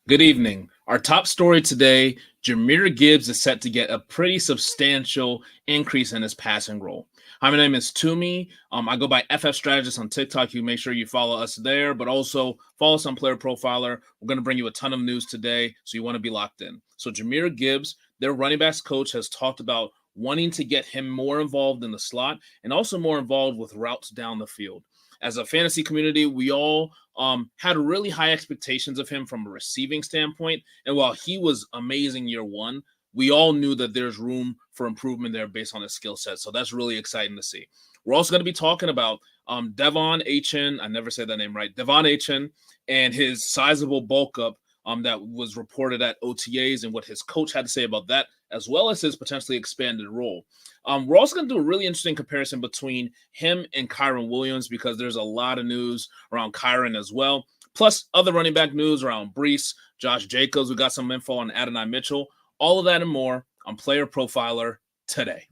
Good evening. Our top story today, Jahmyr Gibbs is set to get a pretty substantial increase in his passing role. Hi, my name is Toomey. I go by FF Strategist on TikTok. You make sure you follow us there, but also follow us on Player Profiler. We're going to bring you a ton of news today, so you want to be locked in. So Jahmyr Gibbs, their running backs coach, has talked about wanting to get him more involved in the slot and also more involved with routes down the field. As a fantasy community, we all had really high expectations of him from a receiving standpoint. And while he was amazing year one, we all knew that there's room for improvement there based on his skill set. So that's really exciting to see. We're also going to be talking about Devon Achane. I never say that name right. Devon Achane and his sizable bulk up that was reported at OTAs and what his coach had to say about that, as well as his potentially expanded role. We're also going to do a really interesting comparison between him and Kyren Williams because there's a lot of news around Kyren as well, plus other running back news around Breece, Josh Jacobs. We got some info on Adonai Mitchell. All of that and more on Player Profiler today.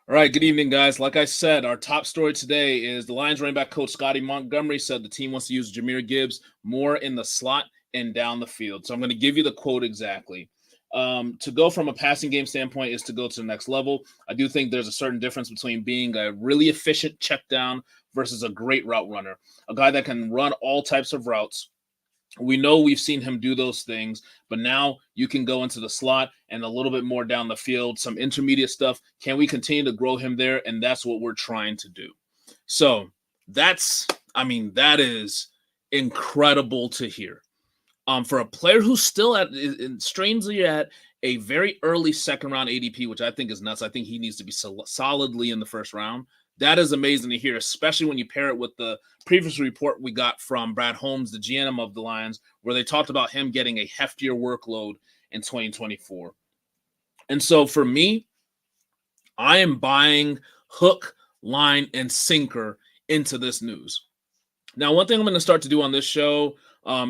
All right, good evening, guys. Like I said, our top story today is the Lions running back coach Scotty Montgomery said the team wants to use Jahmyr Gibbs more in the slot and down the field. So I'm going to give you the quote exactly. To go from a passing game standpoint is to go to the next level. I do think there's a certain difference between being a really efficient check down versus a great route runner, a guy that can run all types of routes. We know we've seen him do those things, but now you can go into the slot and a little bit more down the field, some intermediate stuff. Can we continue to grow him there? And that's what we're trying to do. So that is incredible to hear. For a player who's still strangely at a very early second round ADP, which I think is nuts. I think he needs to be solidly in the first round. That is amazing to hear, especially when you pair it with the previous report we got from Brad Holmes, the GM of the Lions, where they talked about him getting a heftier workload in 2024. And so for me, I am buying hook, line, and sinker into this news. Now, one thing I'm going to start to do on this show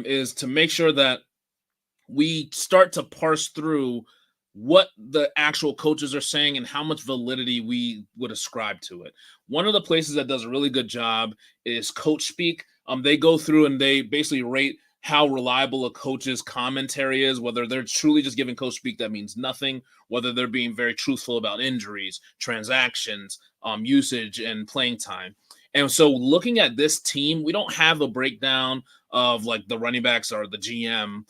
is to make sure that we start to parse through what the actual coaches are saying and how much validity we would ascribe to it. One of the places that does a really good job is Coach Speak. They go through and they basically rate how reliable a coach's commentary is, whether they're truly just giving Coach Speak that means nothing, whether they're being very truthful about injuries, transactions, usage, and playing time. And so looking at this team, we don't have a breakdown of like the running backs or the GM,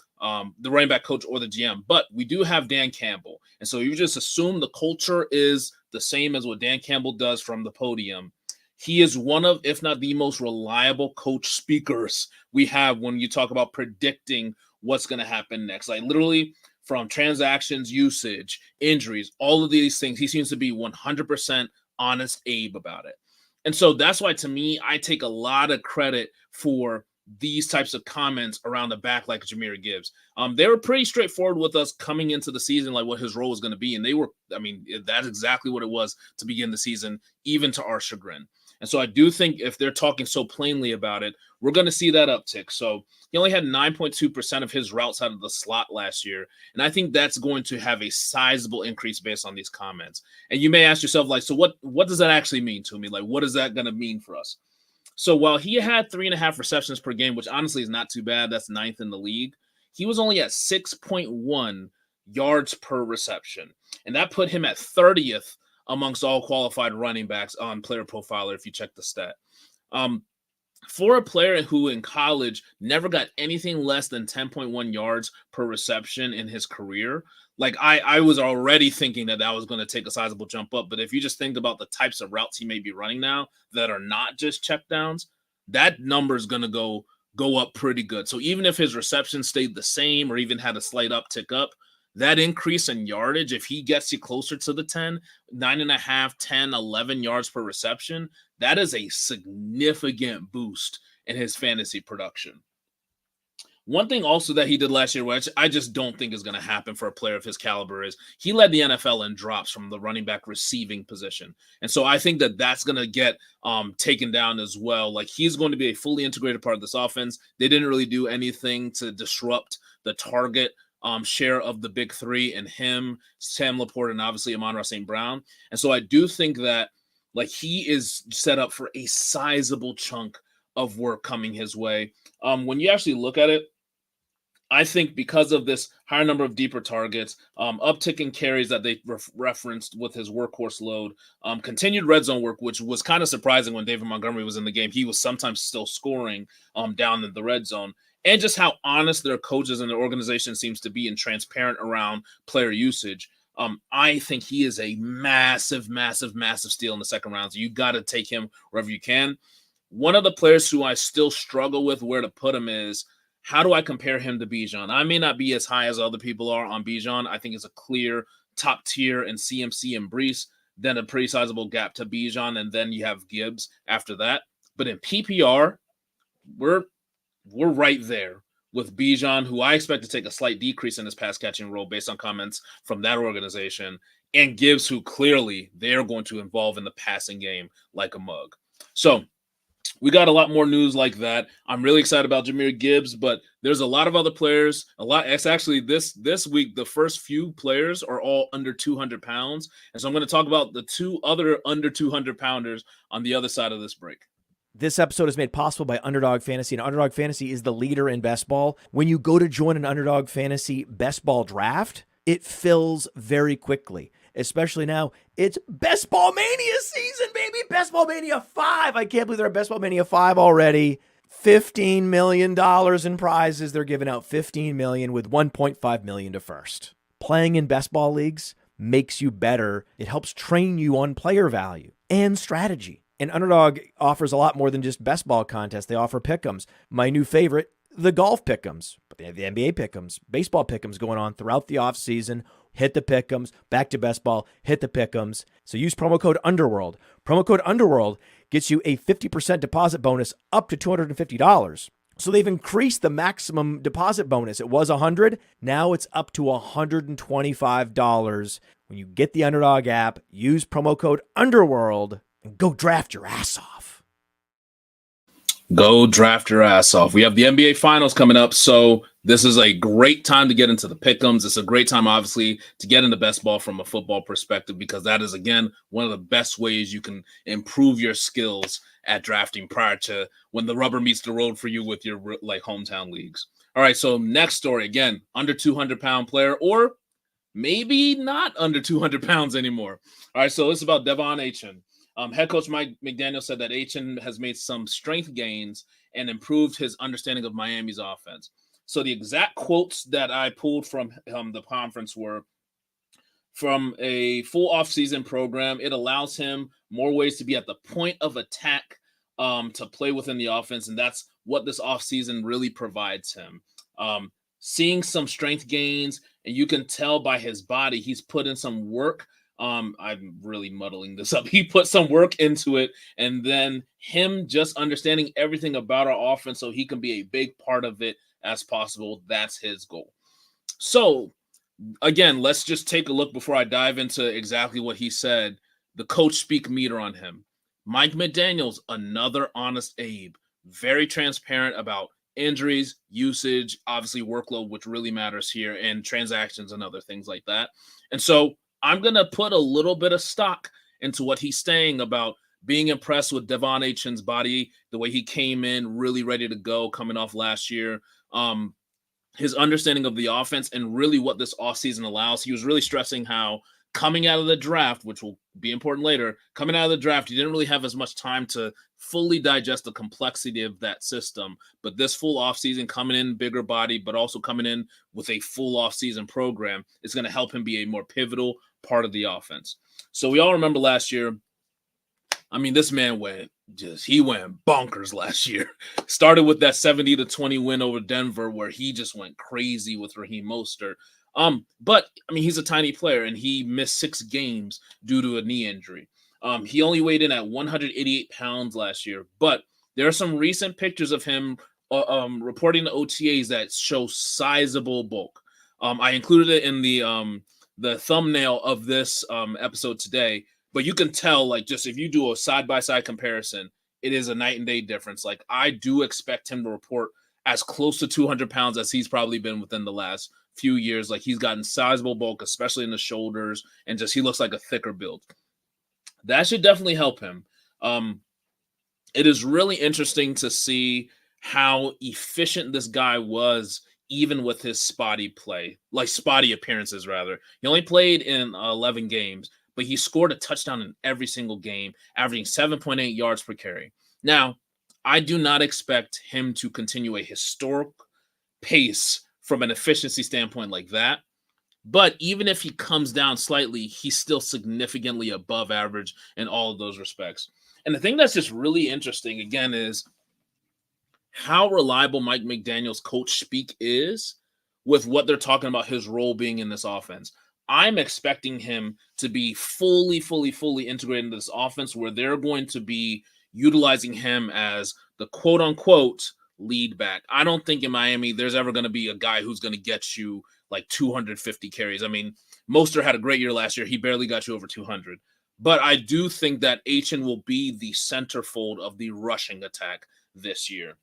the running back coach or the GM, but we do have Dan Campbell. And so you just assume the culture is the same as what Dan Campbell does from the podium. He is one of, if not the most reliable coach speakers we have when you talk about predicting what's going to happen next. Like literally from transactions, usage, injuries, all of these things, he seems to be 100% honest Abe about it. And so that's why, to me, I take a lot of credit for these types of comments around the back like Jahmyr Gibbs. They were pretty straightforward with us coming into the season, like what his role was going to be. And they were, that's exactly what it was to begin the season, even to our chagrin. And so I do think if they're talking so plainly about it, we're going to see that uptick. So he only had 9.2% of his routes out of the slot last year. And I think that's going to have a sizable increase based on these comments. And you may ask yourself, like, so what does that actually mean to me? Like, what is that going to mean for us? So while he had 3.5 receptions per game, which honestly is not too bad, that's 9th in the league, he was only at 6.1 yards per reception. And that put him at 30th amongst all qualified running backs on Player Profiler, if you check the stat. For a player who in college never got anything less than 10.1 yards per reception in his career, like I was already thinking that was going to take a sizable jump up. But if you just think about the types of routes he may be running now that are not just check downs, that number is going to go up pretty good. So even if his reception stayed the same or even had a slight uptick up, that increase in yardage, if he gets you closer to the 10, 9.5, 10, 11 yards per reception, that is a significant boost in his fantasy production. One thing also that he did last year, which I just don't think is going to happen for a player of his caliber, is he led the NFL in drops from the running back receiving position. And so I think that that's going to get taken down as well. Like he's going to be a fully integrated part of this offense. They didn't really do anything to disrupt the target share of the big three and him, Sam Laporte, and obviously Amon-Ra St. Brown. And so I do think that like he is set up for a sizable chunk of work coming his way. When you actually look at it, I think because of this higher number of deeper targets, uptick in carries that they referenced with his workhorse load, continued red zone work, which was kind of surprising when David Montgomery was in the game. He was sometimes still scoring down in the red zone. And just how honest their coaches and their organization seems to be and transparent around player usage. I think he is a massive, massive, massive steal in the second round. So you got to take him wherever you can. One of the players who I still struggle with where to put him is, how do I compare him to Bijan? I may not be as high as other people are on Bijan. I think it's a clear top tier in CMC and Breece, then a pretty sizable gap to Bijan, and then you have Gibbs after that. But in PPR, we're right there with Bijan, who I expect to take a slight decrease in his pass catching role based on comments from that organization, and Gibbs, who clearly they're going to involve in the passing game like a mug. So we got a lot more news like that. I'm really excited about Jahmyr Gibbs, but there's a lot of other players. It's actually this week, the first few players are all under 200 pounds. And so I'm going to talk about the two other under 200 pounders on the other side of this break. This episode is made possible by Underdog Fantasy, and Underdog Fantasy is the leader in best ball. When you go to join an Underdog Fantasy best ball draft, it fills very quickly. Especially now, it's Best Ball Mania season, baby. Best Ball Mania 5. I can't believe they're at Best Ball Mania 5 already. $15 million in prizes. They're giving out $15 million with $1.5 million to first. Playing in best ball leagues makes you better. It helps train you on player value and strategy. And Underdog offers a lot more than just best ball contests. They offer pick'ems. My new favorite, the golf pick'ems. But they have the NBA pick'ems, baseball pick'ems going on throughout the offseason. Hit the pick'ems, back to best ball, hit the pick'ems. So use promo code Underworld. Promo code Underworld gets you a 50% deposit bonus up to $250. So they've increased the maximum deposit bonus. It was $100. Now it's up to $125. When you get the Underdog app, use promo code Underworld and go draft your ass off. Go draft your ass off. We have the NBA Finals coming up, so this is a great time to get into the pick'ems. It's a great time, obviously, to get into best ball from a football perspective, because that is, again, one of the best ways you can improve your skills at drafting prior to when the rubber meets the road for you with your hometown leagues. All right, so next story, again, under 200-pound player, or maybe not under 200 pounds anymore. All right, so it's about Devon Achane. Head coach Mike McDaniel said that Achane has made some strength gains and improved his understanding of Miami's offense. So the exact quotes that I pulled from the conference were, from a full offseason program, it allows him more ways to be at the point of attack to play within the offense, and that's what this offseason really provides him. Seeing some strength gains, and you can tell by his body, he's put in some work. I'm really muddling this up. He put some work into it, and then him just understanding everything about our offense so he can be a big part of it as possible. That's his goal. So, again, let's just take a look before I dive into exactly what he said. The coach speak meter on him. Mike McDaniel's another honest Abe, very transparent about injuries, usage, obviously workload, which really matters here, and transactions and other things like that. And so I'm going to put a little bit of stock into what he's saying about being impressed with Devon Achane's body, the way he came in really ready to go coming off last year, his understanding of the offense, and really what this offseason allows. He was really stressing how coming out of the draft, which will be important later, coming out of the draft, he didn't really have as much time to fully digest the complexity of that system. But this full offseason, coming in bigger body, but also coming in with a full offseason program, is going to help him be a more pivotal part of the offense. So we all remember last year, I mean, this man went bonkers last year. Started with that 70-20 win over Denver, where he just went crazy with Raheem Mostert. But I mean, he's a tiny player, and he missed 6 games due to a knee injury. He only weighed in at 188 pounds last year, but there are some recent pictures of him reporting to OTAs that show sizable bulk. I included it in the thumbnail of this episode today, but you can tell, like, just if you do a side-by-side comparison, it is a night and day difference. Like, I do expect him to report as close to 200 pounds as he's probably been within the last few years. Like, he's gotten sizable bulk, especially in the shoulders, and just he looks like a thicker build. That should definitely help him. Um, it is really interesting to see how efficient this guy was, even with his spotty play, like spotty appearances, rather. He only played in 11 games, but he scored a touchdown in every single game, averaging 7.8 yards per carry. Now, I do not expect him to continue a historic pace from an efficiency standpoint like that. But even if he comes down slightly, he's still significantly above average in all of those respects. And the thing that's just really interesting, again, is how reliable Mike McDaniel's coach speak is with what they're talking about his role being in this offense. I'm expecting him to be fully integrated into this offense where they're going to be utilizing him as the quote unquote lead back. I don't think in Miami there's ever going to be a guy who's going to get you like 250 carries. I mean, Mostert had a great year last year. He barely got you over 200. But I do think that Achane will be the centerfold of the rushing attack this year.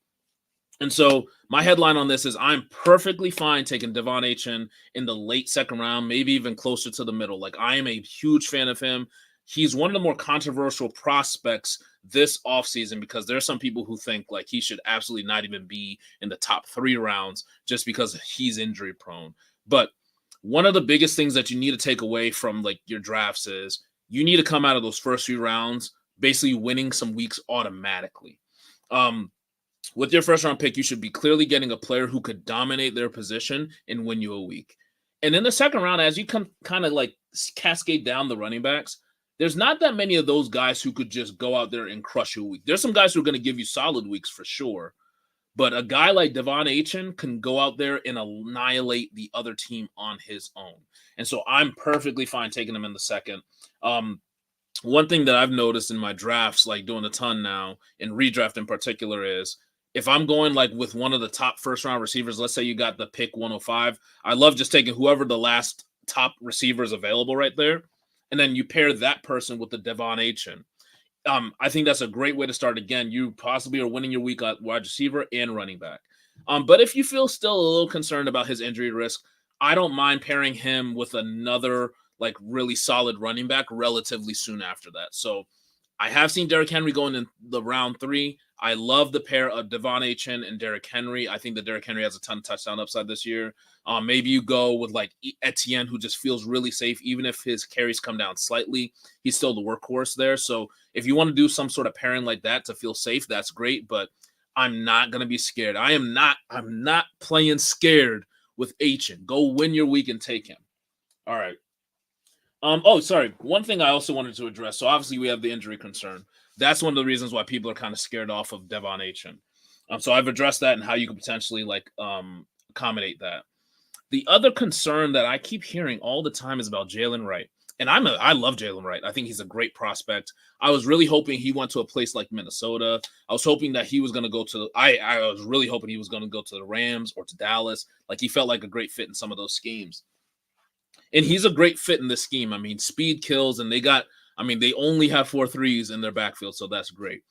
And so my headline on this is I'm perfectly fine taking Devon Achane in the late second round, maybe even closer to the middle. Like, I am a huge fan of him. He's one of the more controversial prospects this offseason because there are some people who think like he should absolutely not even be in the top 3 rounds just because he's injury prone. But one of the biggest things that you need to take away from like your drafts is you need to come out of those first few rounds basically winning some weeks automatically. With your first round pick, you should be clearly getting a player who could dominate their position and win you a week. And in the second round, as you can kind of like cascade down the running backs, there's not that many of those guys who could just go out there and crush you a week. There's some guys who are going to give you solid weeks for sure. But a guy like Devon Achane can go out there and annihilate the other team on his own. And so I'm perfectly fine taking him in the second. One thing that I've noticed in my drafts, like doing a ton now, in redraft in particular, is if I'm going like with one of the top first round receivers, let's say you got the pick 105, I love just taking whoever the last top receiver is available right there. And then you pair that person with the Devon Achane. I think that's a great way to start. Again, you possibly are winning your week at wide receiver and running back. But if you feel still a little concerned about his injury risk, I don't mind pairing him with another like really solid running back relatively soon after that. So I have seen Derrick Henry going in the round 3. I love the pair of Devon Achane and Derrick Henry. I think that Derrick Henry has a ton of touchdown upside this year. Maybe you go with like Etienne, who just feels really safe. Even if his carries come down slightly, he's still the workhorse there. So if you want to do some sort of pairing like that to feel safe, that's great. But I'm not going to be scared. I'm not playing scared with Achane. Go win your week and take him. All right. Sorry. One thing I also wanted to address. So obviously we have the injury concern. That's one of the reasons why people are kind of scared off of Devon Achane. So I've addressed that and how you could potentially like accommodate that. The other concern that I keep hearing all the time is about Jalen Wright. And I love Jalen Wright. I think he's a great prospect. I was really hoping he went to a place like Minnesota. I was hoping that he was going to go to I was really hoping he was going to go to the Rams or to Dallas. Like he felt like a great fit in some of those schemes. And he's a great fit in this scheme. I mean, speed kills, and they only have 4 threes in their backfield, so that's great.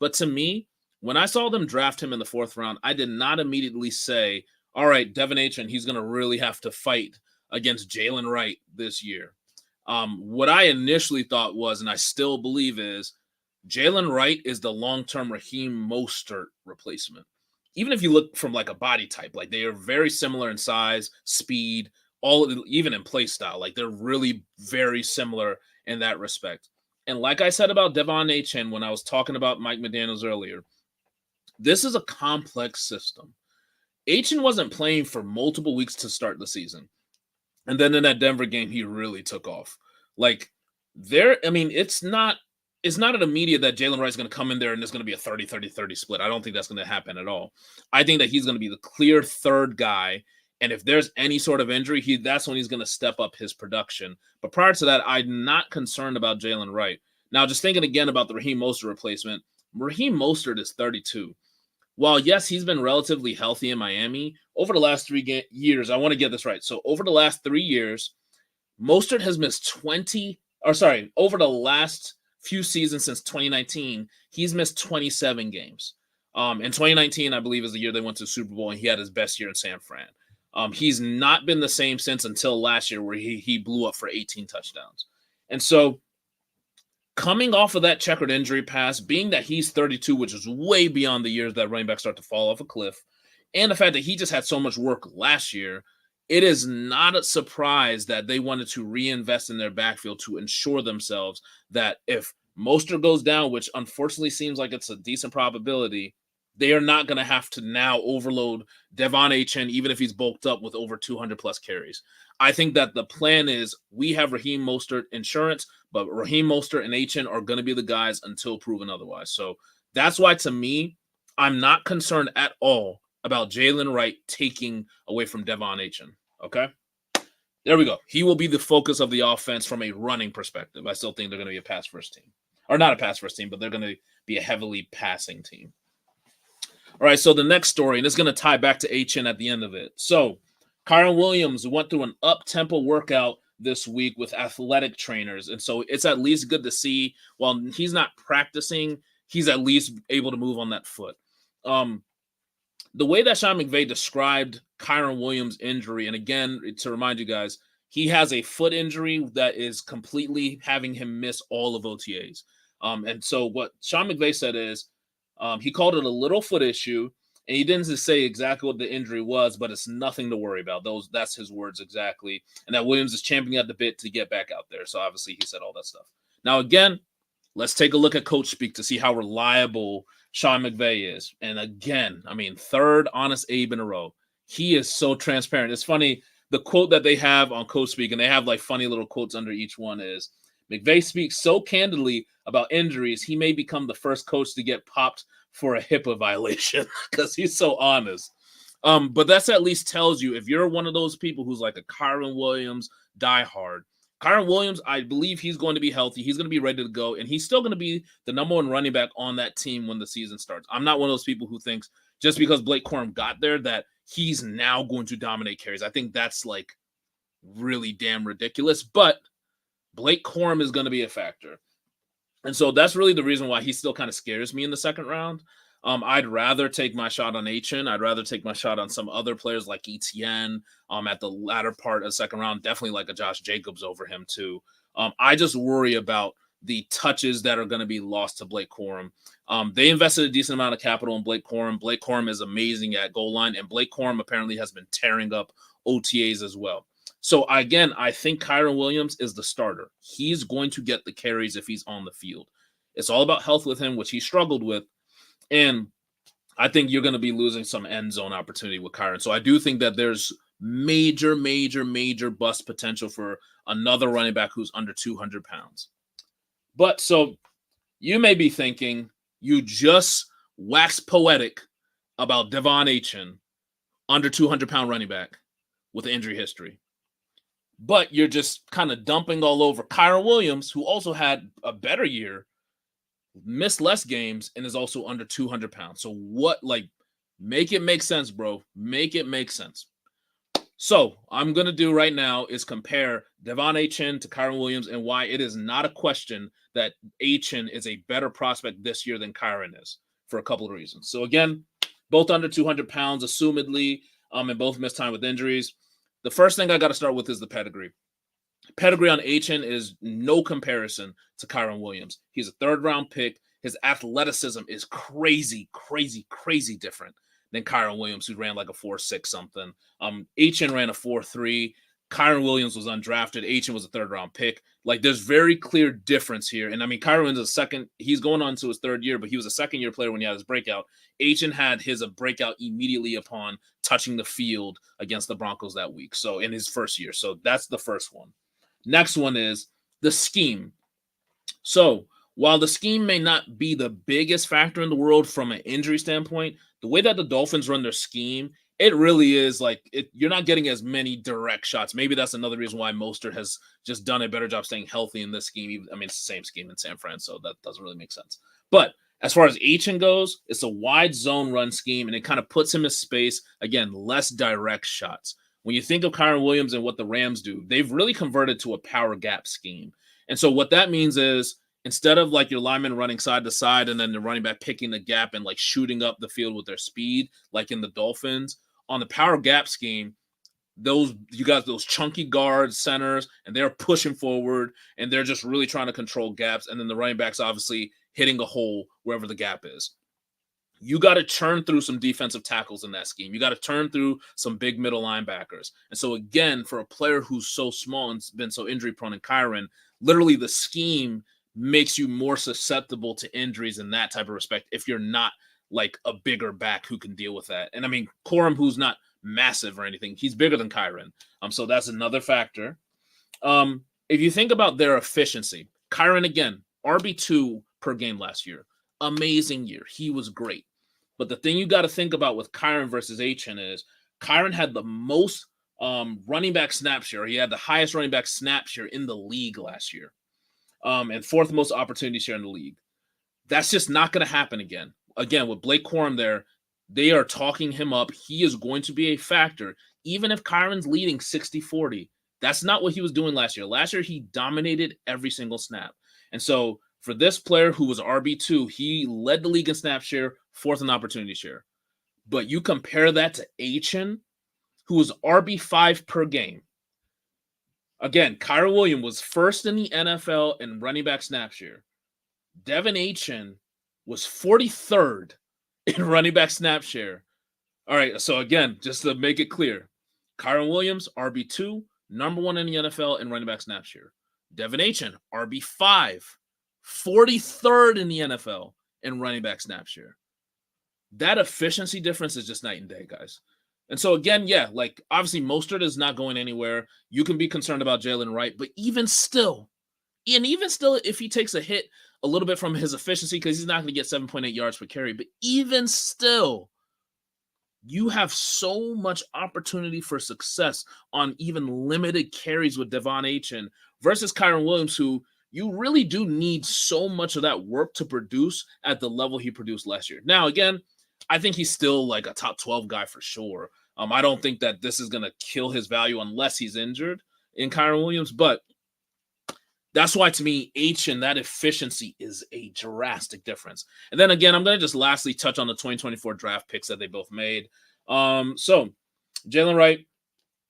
But to me, when I saw them draft him in the 4th round, I did not immediately say, all right, Devon Achane, he's going to really have to fight against Jalen Wright this year. What I initially thought was, and I still believe is, Jalen Wright is the long-term Raheem Mostert replacement. Even if you look from like a body type, like they are very similar in size, speed, even in play style, like they're really very similar in that respect. And like I said about Devon Achane when I was talking about Mike McDaniels earlier, this is a complex system. Achane wasn't playing for multiple weeks to start the season. And then in that Denver game, he really took off. Like it's not an immediate that Jalen Wright's going to come in there and it's going to be a 30-30-30 split. I don't think that's going to happen at all. I think that he's going to be the clear third guy. And if there's any sort of injury, that's when he's going to step up his production. But prior to that, I'm not concerned about Jalen Wright. Now, just thinking again about the Raheem Mostert replacement, Raheem Mostert is 32. While, yes, he's been relatively healthy in Miami, over the last 3 years, I want to get this right. So over the last 3 years, Mostert has missed over the last few seasons since 2019, he's missed 27 games. In 2019, I believe, is the year they went to the Super Bowl, and he had his best year in San Fran. He's not been the same since until last year where he blew up for 18 touchdowns. And so Coming off of that checkered injury past, being that he's 32, which is way beyond the years that running backs start to fall off a cliff, and the fact that he just had so much work last year, it is not a surprise that they wanted to reinvest in their backfield to ensure themselves that if Mostert goes down, which unfortunately seems like it's a decent probability, they are not going to have to now overload Devon Achane, even if he's bulked up with over 200 plus carries. I think that the plan is we have Raheem Mostert insurance, but Raheem Mostert and Achane are going to be the guys until proven otherwise. So that's why, to me, I'm not concerned at all about Jalen Wright taking away from Devon Achane. Okay? There we go. He will be the focus of the offense from a running perspective. I still think they're going to be a pass-first team. Or not a pass-first team, but they're going to be a heavily passing team. All right, so the next story, and it's going to tie back to Achane at the end of it. So Kyron Williams went through an up-tempo workout this week with athletic trainers, and so it's at least good to see while he's not practicing, he's at least able to move on that foot. The way that Sean McVay described Kyron Williams' injury, and again, to remind you guys, he has a foot injury that is completely having him miss all of OTAs. And so what Sean McVay said is he called it a little foot issue, and he didn't just say exactly what the injury was, but it's nothing to worry about. That's his words exactly. And that Williams is champing at the bit to get back out there. So obviously he said all that stuff. Now, again, let's take a look at coach speak to see how reliable Sean McVay is. And again, I mean, third honest Abe in a row. He is so transparent. It's funny. The quote that they have on coach speak, and they have like funny little quotes under each one, is McVay speaks so candidly about injuries, he may become the first coach to get popped for a HIPAA violation because he's so honest. But that's at least tells you if you're one of those people who's like a Kyron Williams diehard. Kyron Williams, I believe he's going to be healthy. He's going to be ready to go, and he's still going to be the number one running back on that team when the season starts. I'm not one of those people who thinks just because Blake Corum got there that he's now going to dominate carries. I think that's like really damn ridiculous, but Blake Corum is going to be a factor. And so that's really the reason why he still kind of scares me in the second round. I'd rather take my shot on Achane. I'd rather take my shot on some other players like ETN at the latter part of the second round. Definitely like a Josh Jacobs over him too. I just worry about the touches that are going to be lost to Blake Corum. They invested a decent amount of capital in Blake Corum. Blake Corum is amazing at goal line, and Blake Corum apparently has been tearing up OTAs as well. So, again, I think Kyron Williams is the starter. He's going to get the carries if he's on the field. It's all about health with him, which he struggled with. And I think you're going to be losing some end zone opportunity with Kyron. So I do think that there's major bust potential for another running back who's under 200 pounds. But so you may be thinking you just waxed poetic about Devon Achane, under 200-pound running back with injury history. But you're just kind of dumping all over Kyron Williams, who also had a better year, missed less games, and is also under 200 pounds. So what, like, make it make sense, bro. Make it make sense. So I'm going to do right now is compare Devon Achane to Kyron Williams and why it is not a question that Achane is a better prospect this year than Kyron is for a couple of reasons. So again, both under 200 pounds, assumedly, and both missed time with injuries. The first thing I got to start with is the pedigree. Pedigree on Achane is no comparison to Kyron Williams. He's a third-round pick. His athleticism is crazy different than Kyron Williams, who ran like a 4.6 something. Achane ran a 4.3. Kyron Williams was undrafted. Achane was a third-round pick. Like, there's very clear difference here. And, I mean, Kyron is a second. He's going on to his third year, but he was a second-year player when he had his breakout. Achane had his breakout immediately upon touching the field against the Broncos that week, so in his first year. So that's the first one. Next one is the scheme. So while the scheme may not be the biggest factor in the world from an injury standpoint, the way that the Dolphins run their scheme, it really is like you're not getting as many direct shots. Maybe that's another reason why Mostert has just done a better job staying healthy in this scheme. I mean, it's the same scheme in San Fran, so that doesn't really make sense. But as far as Achane goes, it's a wide zone run scheme, and it kind of puts him in space. Again, less direct shots. When you think of Kyron Williams and what the Rams do, they've really converted to a power gap scheme. And so what that means is instead of like your linemen running side to side and then the running back picking the gap and like shooting up the field with their speed, like in the Dolphins, on the power gap scheme, you got those chunky guards, centers, and they're pushing forward, and they're just really trying to control gaps. And then the running backs obviously hitting a hole wherever the gap is. You got to churn through some defensive tackles in that scheme. You got to turn through some big middle linebackers. And so again, for a player who's so small and been so injury prone in Kyren, literally the scheme makes you more susceptible to injuries in that type of respect if you're not like a bigger back who can deal with that. And I mean, Corum, who's not massive or anything, he's bigger than Kyren. So that's another factor. If you think about their efficiency, Kyren, again, RB2 per game last year. Amazing year. He was great. But the thing you got to think about with Kyren versus Achane is Kyren had the most running back snap share. He had the highest running back snap share in the league last year, and fourth most opportunity share in the league. That's just not going to happen again. Again, with Blake Corum there, they are talking him up. He is going to be a factor, even if Kyren's leading 60-40. That's not what he was doing last year. Last year, he dominated every single snap. And so for this player who was RB2, he led the league in snap share, fourth in opportunity share. But you compare that to Achane, who was RB5 per game. Again, Kyren Williams was first in the NFL in running back snap share. Devin Achane was 43rd in running back snap share. All right, so again, just to make it clear, Kyren Williams, RB2, number one in the NFL in running back snap share. Devin Achane, RB5, 43rd in the NFL in running back snap share. That efficiency difference is just night and day, guys. And so again, yeah, like obviously Mostert is not going anywhere. You can be concerned about Jalen Wright, but even still, if he takes a hit a little bit from his efficiency, because he's not going to get 7.8 yards per carry, but even still, you have so much opportunity for success on even limited carries with Devon Achane versus Kyren Williams, who you really do need so much of that work to produce at the level he produced last year. Now, again, I think he's still like a top 12 guy for sure. I don't think that this is going to kill his value unless he's injured in Kyren Williams, but that's why, to me, Achane, that efficiency is a drastic difference. And then again, I'm going to just lastly touch on the 2024 draft picks that they both made. So Jalen Wright,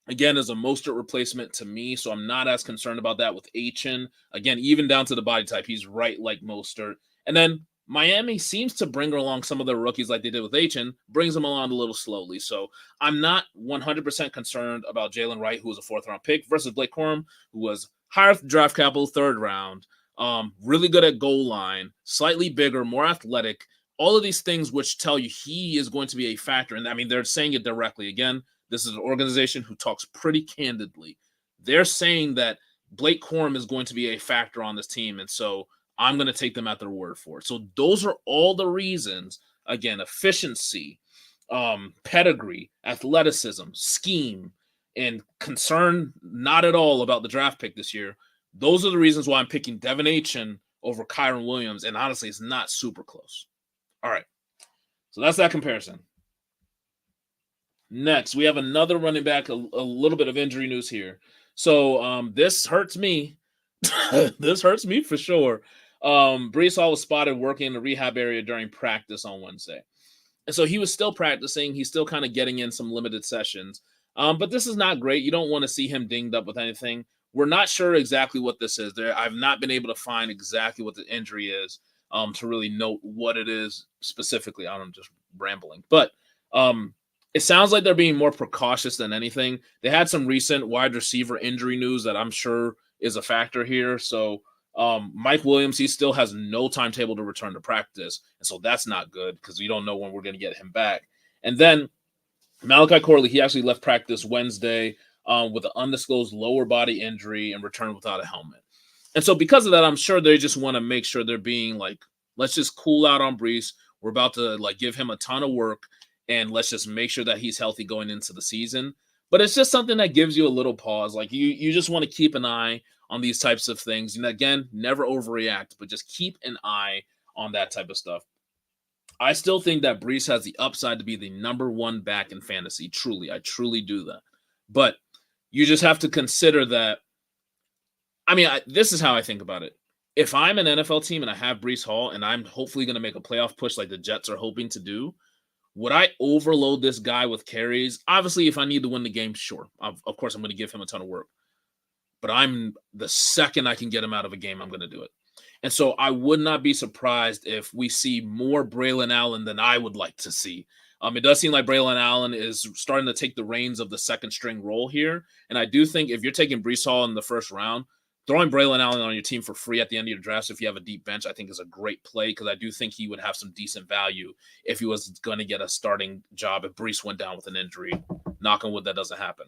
again, is a Mostert replacement to me, so I'm not as concerned about that with Achane. Again, even down to the body type, he's right like Mostert. And then Miami seems to bring along some of their rookies like they did with Achane, brings them along a little slowly. So I'm not 100% concerned about Jalen Wright, who was a fourth-round pick, versus Blake Corum, who was higher draft capital, third round, really good at goal line, slightly bigger, more athletic, all of these things which tell you he is going to be a factor. And I mean, they're saying it directly. Again, this is an organization who talks pretty candidly. They're saying that Blake Corum is going to be a factor on this team. And so I'm going to take them at their word for it. So those are all the reasons, again, efficiency, pedigree, athleticism, scheme, and concern not at all about the draft pick this year. Those are the reasons why I'm picking Devin Achane over Kyren Williams. And honestly, it's not super close. All right. So that's that comparison. Next, we have another running back, a little bit of injury news here. So this hurts me. This hurts me for sure. Breece Hall was spotted working in the rehab area during practice on Wednesday. And so he was still practicing. He's still kind of getting in some limited sessions. But this is not great. You don't want to see him dinged up with anything. We're not sure exactly what this is. I've not been able to find exactly what the injury is to really note what it is specifically. I'm just rambling. But it sounds like they're being more precautious than anything. They had some recent wide receiver injury news that I'm sure is a factor here. So Mike Williams, he still has no timetable to return to practice. And so that's not good because we don't know when we're going to get him back. And then Malachi Corley, he actually left practice Wednesday with an undisclosed lower body injury and returned without a helmet. And so because of that, I'm sure they just want to make sure they're being like, let's just cool out on Breece. We're about to like give him a ton of work and let's just make sure that he's healthy going into the season. But it's just something that gives you a little pause. Like you just want to keep an eye on these types of things. And again, never overreact, but just keep an eye on that type of stuff. I still think that Breece has the upside to be the number one back in fantasy. Truly, I truly do that. But you just have to consider that. I mean, this is how I think about it. If I'm an NFL team and I have Breece Hall and I'm hopefully going to make a playoff push like the Jets are hoping to do, Would I overload this guy with carries? Obviously, if I need to win the game, sure. Of course, I'm going to give him a ton of work. But the second I can get him out of a game, I'm going to do it. And so I would not be surprised if we see more Braylon Allen than I would like to see. It does seem like Braylon Allen is starting to take the reins of the second string role here. And I do think if you're taking Breece Hall in the first round, throwing Braylon Allen on your team for free at the end of your draft, if you have a deep bench, I think is a great play because I do think he would have some decent value if he was going to get a starting job if Breece went down with an injury. Knock on wood, that doesn't happen.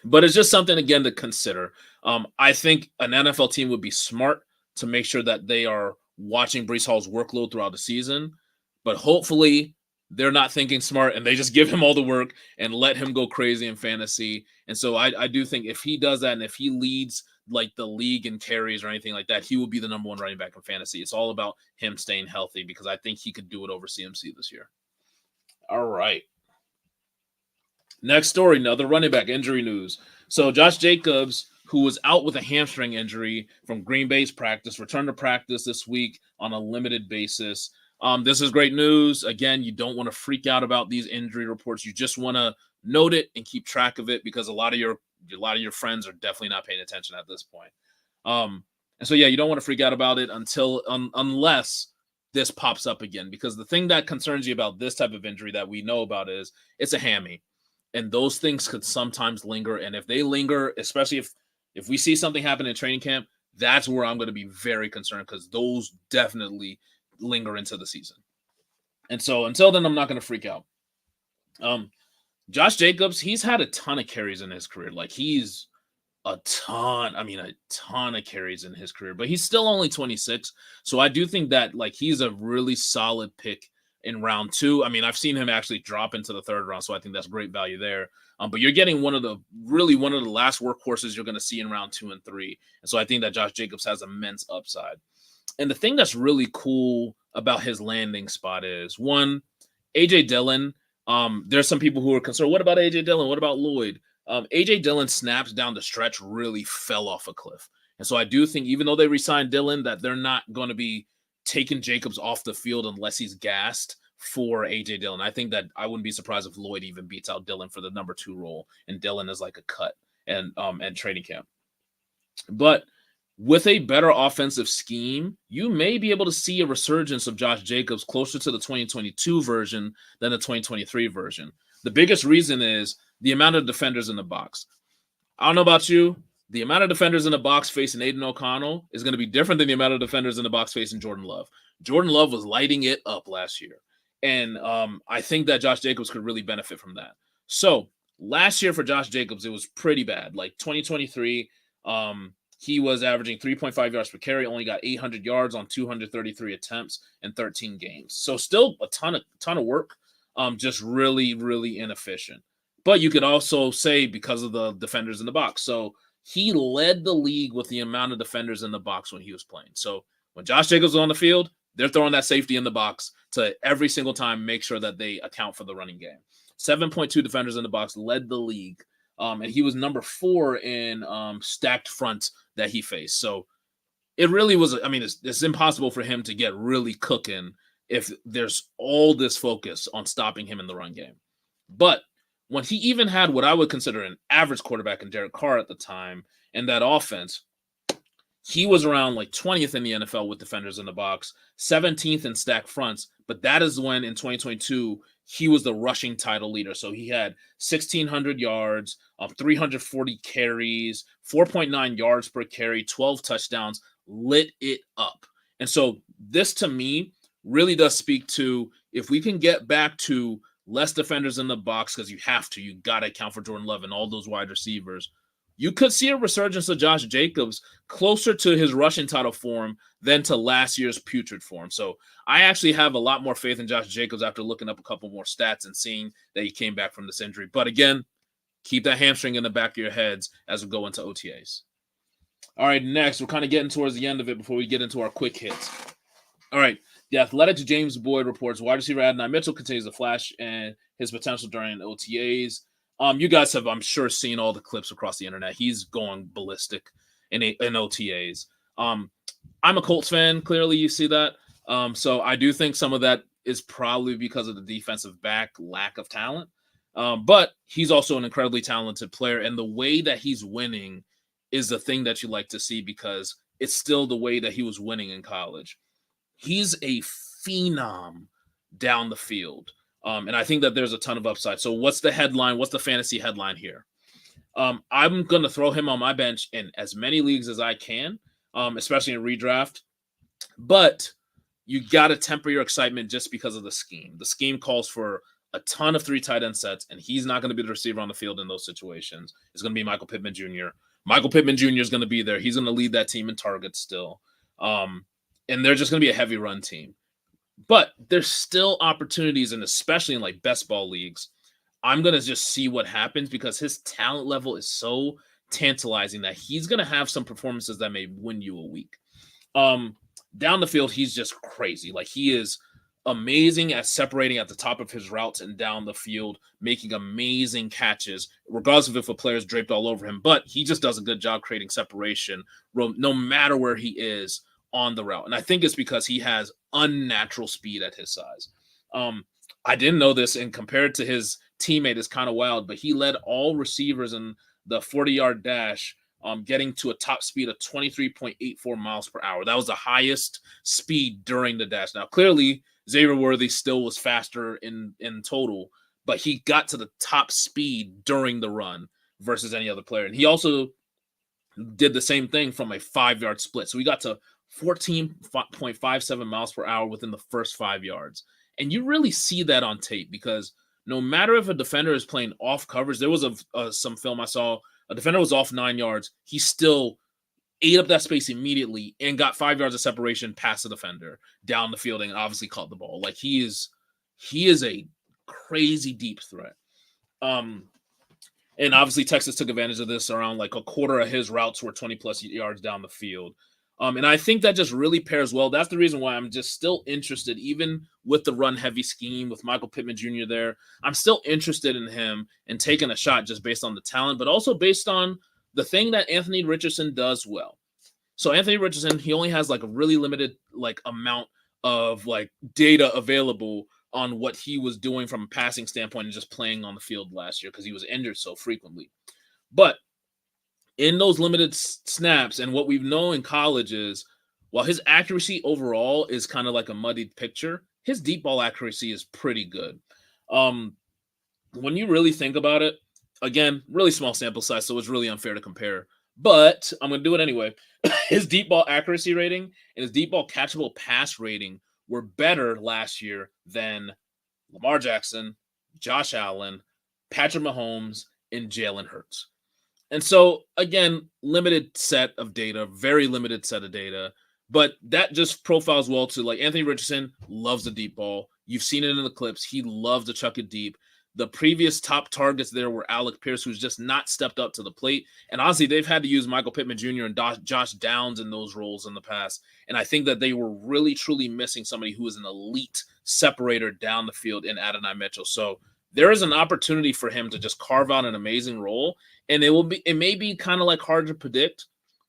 But it's just something, again, to consider. I think an NFL team would be smart to make sure that they are watching Breece Hall's workload throughout the season. But hopefully they're not thinking smart and they just give him all the work and let him go crazy in fantasy. And so I do think if he does that and if he leads like the league in carries or anything like that, he will be the number one running back in fantasy. It's all about him staying healthy because I think he could do it over CMC this year. All right. Next story, another running back injury news. So Josh Jacobs, who was out with a hamstring injury from Green Bay's practice, returned to practice this week on a limited basis. This is great news. Again, you don't want to freak out about these injury reports. You just want to note it and keep track of it because a lot of your friends are definitely not paying attention at this point. And so, yeah, you don't want to freak out about it unless this pops up again, because the thing that concerns you about this type of injury that we know about is it's a hammy. And those things could sometimes linger. And if they linger, especially if we see something happen in training camp, that's where I'm going to be very concerned because those definitely linger into the season. And so until then, I'm not going to freak out. Josh Jacobs, he's had a ton of carries in his career. Like he's a ton of carries in his career, but he's still only 26. So I do think that like he's a really solid pick in round 2. I mean, I've seen him actually drop into the 3rd round, so I think that's great value there. But you're getting one of the last workhorses you're going to see in round 2 and 3. And so I think that Josh Jacobs has immense upside. And the thing that's really cool about his landing spot is, one, A.J. Dillon. There's some people who are concerned, what about A.J. Dillon? What about Lloyd? A.J. Dillon snaps down the stretch really fell off a cliff. And so I do think even though they re-signed Dillon, that they're not going to be taking Jacobs off the field unless he's gassed for A.J. Dillon. I think that I wouldn't be surprised if Lloyd even beats out Dillon for the number 2 role, and Dillon is like a cut and training camp. But with a better offensive scheme, you may be able to see a resurgence of Josh Jacobs closer to the 2022 version than the 2023 version. The biggest reason is the amount of defenders in the box. I don't know about you. The amount of defenders in the box facing Aiden O'Connell is going to be different than the amount of defenders in the box facing Jordan Love. Jordan Love was lighting it up last year. And I think that Josh Jacobs could really benefit from that. So last year for Josh Jacobs, it was pretty bad. Like 2023, he was averaging 3.5 yards per carry, only got 800 yards on 233 attempts in 13 games. So still a ton of work, just really, really inefficient. But you could also say because of the defenders in the box. So he led the league with the amount of defenders in the box when he was playing. So when Josh Jacobs was on the field, they're throwing that safety in the box to every single time make sure that they account for the running game. 7.2 defenders in the box, led the league. And he was number 4 in stacked fronts that he faced. So it really was, I mean, it's impossible for him to get really cooking if there's all this focus on stopping him in the run game. But when he even had what I would consider an average quarterback in Derek Carr at the time, and that offense, he was around like 20th in the NFL with defenders in the box, 17th in stacked fronts. But that is when in 2022, he was the rushing title leader. So he had 1,600 yards, 340 carries, 4.9 yards per carry, 12 touchdowns, lit it up. And so this to me really does speak to, if we can get back to less defenders in the box, because you got to account for Jordan Love and all those wide receivers, you could see a resurgence of Josh Jacobs closer to his rushing title form than to last year's putrid form. So I actually have a lot more faith in Josh Jacobs after looking up a couple more stats and seeing that he came back from this injury. But again, keep that hamstring in the back of your heads as we go into OTAs. All right, next, we're kind of getting towards the end of it before we get into our quick hits. All right, The Athletic's James Boyd reports wide receiver Adonai Mitchell continues to flash and his potential during OTAs. You guys have, I'm sure, seen all the clips across the internet. He's going ballistic in OTAs. I'm a Colts fan. Clearly, you see that. So I do think some of that is probably because of the defensive back lack of talent. But he's also an incredibly talented player. And the way that he's winning is the thing that you like to see because it's still the way that he was winning in college. He's a phenom down the field. And I think that there's a ton of upside. So what's the headline? What's the fantasy headline here? I'm going to throw him on my bench in as many leagues as I can, especially in redraft. But you got to temper your excitement just because of the scheme. The scheme calls for a ton of 3 tight end sets, and he's not going to be the receiver on the field in those situations. It's going to be Michael Pittman Jr. Michael Pittman Jr. is going to be there. He's going to lead that team in targets still. And they're just going to be a heavy run team. But there's still opportunities, and especially in like best ball leagues, I'm going to just see what happens because his talent level is so tantalizing that he's going to have some performances that may win you a week. Down the field, he's just crazy. Like, he is amazing at separating at the top of his routes and down the field, making amazing catches, regardless of if a player is draped all over him. But he just does a good job creating separation no matter where he is on the route. And I think it's because he has unnatural speed at his size. I didn't know this, and compared to his teammate is kind of wild, but he led all receivers in the 40-yard dash, getting to a top speed of 23.84 miles per hour. That was the highest speed during the dash. Now, clearly, Xavier Worthy still was faster in total, but he got to the top speed during the run versus any other player. And he also did the same thing from a 5-yard split. So he got to 14.57 miles per hour within the first 5 yards. And you really see that on tape because no matter if a defender is playing off coverage, there was some film I saw, a defender was off 9 yards. He still ate up that space immediately and got 5 yards of separation past the defender down the field and obviously caught the ball. Like, he is a crazy deep threat. And obviously Texas took advantage of this. Around like a quarter of his routes were 20 plus yards down the field. And I think that just really pairs well. That's the reason why I'm just still interested, even with the run-heavy scheme with Michael Pittman Jr. there. I'm still interested in him and taking a shot just based on the talent, but also based on the thing that Anthony Richardson does well. So Anthony Richardson, he only has like a really limited like amount of like data available on what he was doing from a passing standpoint and just playing on the field last year because he was injured so frequently. But in those limited snaps, and what we've known in college is, while his accuracy overall is kind of like a muddied picture, his deep ball accuracy is pretty good. When you really think about it, again, really small sample size, so it's really unfair to compare. But I'm going to do it anyway. His deep ball accuracy rating and his deep ball catchable pass rating were better last year than Lamar Jackson, Josh Allen, Patrick Mahomes, and Jalen Hurts. And so, again, limited set of data, very limited set of data, but that just profiles well to like Anthony Richardson loves the deep ball. You've seen it in the clips. He loves to chuck it deep. The previous top targets there were Alec Pierce, who's just not stepped up to the plate. And honestly, they've had to use Michael Pittman Jr. and Josh Downs in those roles in the past. And I think that they were really, truly missing somebody who is an elite separator down the field in Adonai Mitchell. So there is an opportunity for him to just carve out an amazing role. And it may be kind of like hard to predict,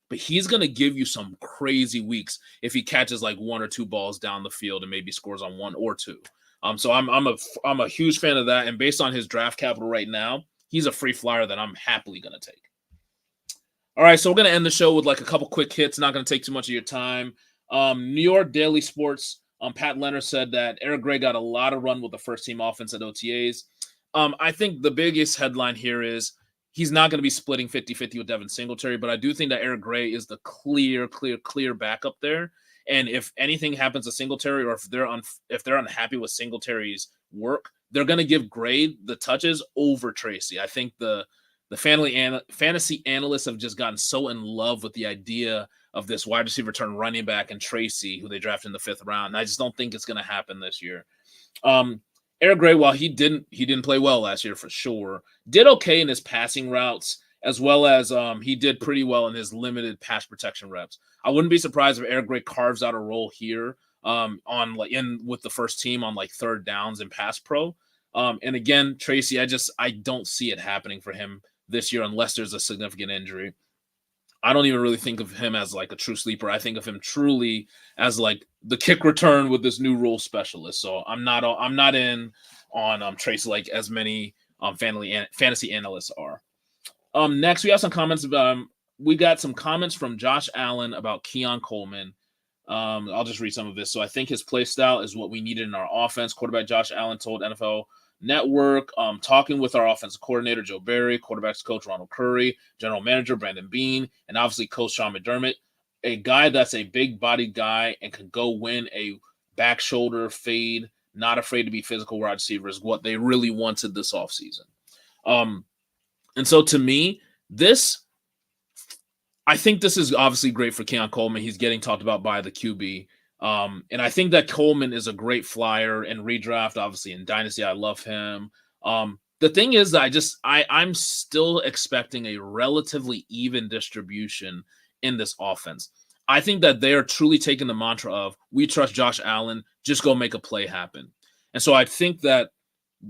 but he's going to give you some crazy weeks if he catches like 1 or 2 balls down the field and maybe scores on 1 or 2. So I'm a huge fan of that. And based on his draft capital right now, he's a free flyer that I'm happily going to take. All right, so we're going to end the show with like a couple quick hits. Not going to take too much of your time. New York Daily Sports, Pat Leonard said that Eric Gray got a lot of run with the first team offense at OTAs. I think the biggest headline here is he's not going to be splitting 50-50 with Devin Singletary, but I do think that Eric Gray is the clear backup there. And if anything happens to Singletary, or if they're unhappy with Singletary's work, they're going to give Gray the touches over Tracy. I think the fantasy analysts have just gotten so in love with the idea of this wide receiver turn running back and Tracy, who they drafted in the 5th round. And I just don't think it's going to happen this year. Eric Gray, while he didn't play well last year for sure, did okay in his passing routes, as well as he did pretty well in his limited pass protection reps. I wouldn't be surprised if Eric Gray carves out a role here with the first team on like 3rd downs in pass pro. And again, Tracy, I don't see it happening for him this year unless there's a significant injury. I don't even really think of him as like a true sleeper. I think of him truly as like the kick return with this new rule specialist. So I'm not in on Trace like as many fantasy analysts are. Next, we have some comments about. We got some comments from Josh Allen about Keon Coleman. I'll just read some of this. So I think his play style is what we needed in our offense. Quarterback Josh Allen told NFL Network, talking with our offensive coordinator, Joe Barry, quarterbacks coach Ronald Curry, general manager Brandon Beane, and obviously coach Sean McDermott, a guy that's a big body guy and can go win a back shoulder fade, not afraid to be physical wide receiver is what they really wanted this offseason. And so to me, I think this is obviously great for Keon Coleman. He's getting talked about by the QB. And I think that Coleman is a great flyer in redraft. Obviously in Dynasty, I love him. The thing is that I'm still expecting a relatively even distribution in this offense. I think that they're truly taking the mantra of, we trust Josh Allen, just go make a play happen. And so I think that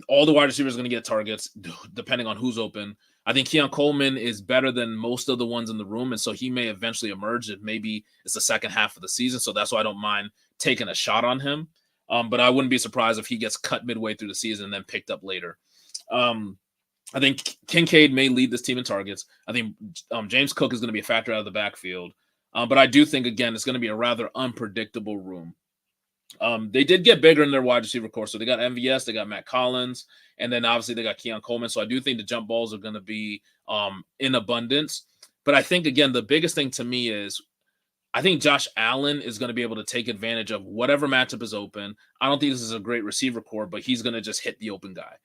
all the wide receivers are going to get targets depending on who's open. I think Keon Coleman is better than most of the ones in the room, and so he may eventually emerge. If maybe it's the second half of the season, so that's why I don't mind taking a shot on him. But I wouldn't be surprised if he gets cut midway through the season and then picked up later. I think Kincaid may lead this team in targets. I think James Cook is going to be a factor out of the backfield. But I do think, again, it's going to be a rather unpredictable room. They did get bigger in their wide receiver core. So they got MVS, they got Matt Collins, and then obviously they got Keon Coleman. So I do think the jump balls are going to be in abundance. But I think, again, the biggest thing to me is I think Josh Allen is going to be able to take advantage of whatever matchup is open. I don't think this is a great receiver core, but he's going to just hit the open guy.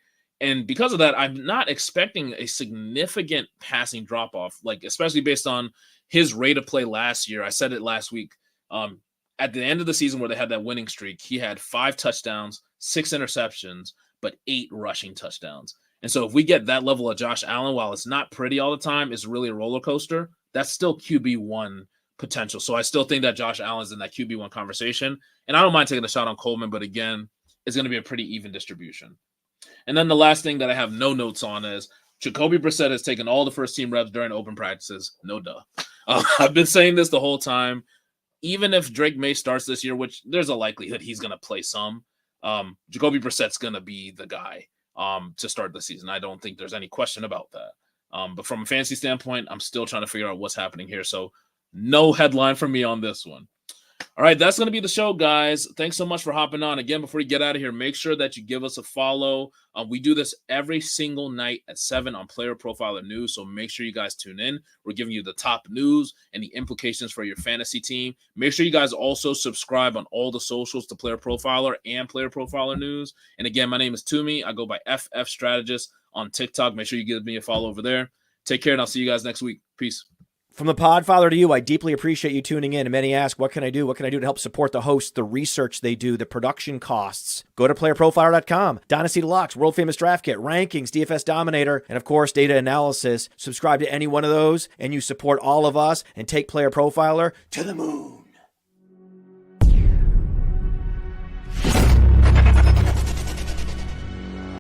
And because of that, I'm not expecting a significant passing drop-off, like especially based on his rate of play last year. I said it last week. At the end of the season where they had that winning streak, he had 5 touchdowns, 6 interceptions, but 8 rushing touchdowns. And so if we get that level of Josh Allen, while it's not pretty all the time, it's really a roller coaster, that's still QB1 potential. So I still think that Josh Allen's in that QB1 conversation. And I don't mind taking a shot on Coleman, but again, it's going to be a pretty even distribution. And then the last thing that I have no notes on is Jacoby Brissett has taken all the first-team reps during open practices. No duh. I've been saying this the whole time. Even if Drake May starts this year, which there's a likelihood he's going to play some, Jacoby Brissett's going to be the guy to start the season. I don't think there's any question about that. But from a fantasy standpoint, I'm still trying to figure out what's happening here. So no headline for me on this one. All right, that's going to be the show, guys. Thanks so much for hopping on. Again, before you get out of here, make sure that you give us a follow. We do this every single night at 7 on Player Profiler News, so make sure you guys tune in. We're giving you the top news and the implications for your fantasy team. Make sure you guys also subscribe on all the socials to Player Profiler and Player Profiler News. And again, my name is Toomey. I go by FF Strategist on TikTok. Make sure you give me a follow over there. Take care, and I'll see you guys next week. Peace. From the Podfather to you, I deeply appreciate you tuning in. And many ask, what can I do? What can I do to help support the hosts, the research they do, the production costs? Go to playerprofiler.com, Dynasty Deluxe, World Famous Draft Kit, Rankings, DFS Dominator, and of course, data analysis. Subscribe to any one of those, and you support all of us and take Player Profiler to the moon.